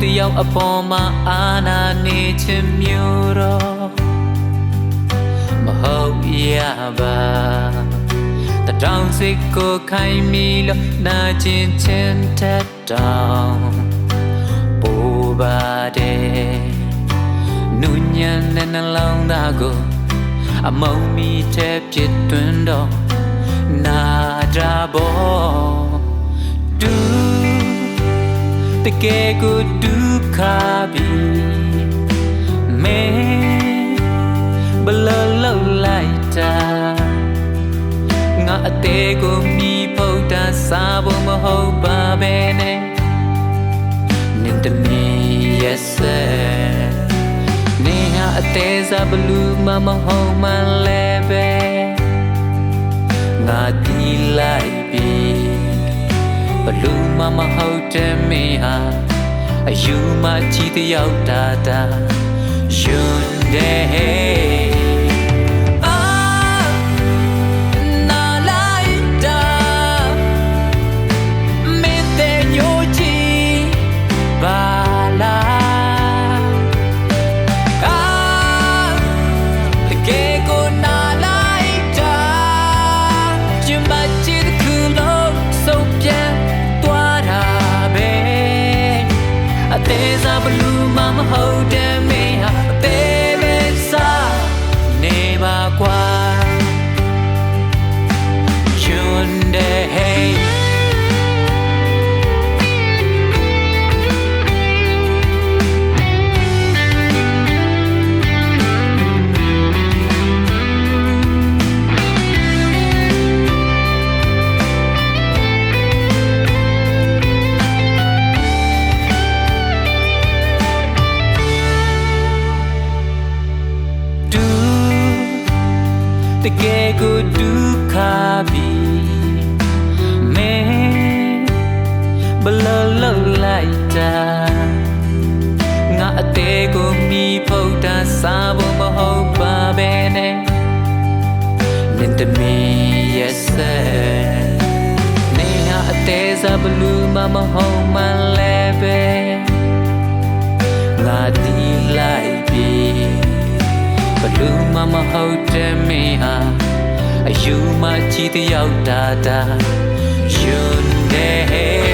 တယောက်အပေါ်မှာအာနာနေချင်မျိုးတော့မဟုတ်ရပါတတောင်စိတ်ကိုခိုင်မီလို့နာကျင်ချင်တဲ့တောင်ပိုပါတယ်နူညံတဲ့နှလုံးသားကိုအမုံမီတဲ့ပြစ်သွင်းတော့နာကြဘောတူတကယ်ကိုဒုက္ခပြီမဲဘလလောက်လိုက်တာငါအသေးကိုမြည်ဖို့တာစားဖို့မဟုတ်ပါပဲနဲ့နေတမီရဲ့ဆဲနေဟာအသေးစားဘလူးမဟုတ်မှလည်းပဲငါတီးလိုက်ပြီဘလူးမဟုတ်တဲ့မင်းဟာအယူမကြည့်တယောက်တာယွန်းတဲ့ဘလူးမဟုတ်တဲ့မင်းဟာအသေးလေးစားနေပါကွာယွန်းတဲ့ heyတကယ်ကိုဒုက္ခပြီမဲဘလလောက်လိုက်တာငါအသေးကိုမြည်ဖို့တာစားဖို့မဟုတ်ပါပဲနဲ့နင်တမီရဲ့ဆဲနေဟာအသေးစားဘလူးမဟုတ်မှလည်းပဲငါတီးလိုက်ပြီဘလူးမဟုတ်တဲ့မင်းဟာအယူမကြည့်တယောက်တာယွန်းတဲ့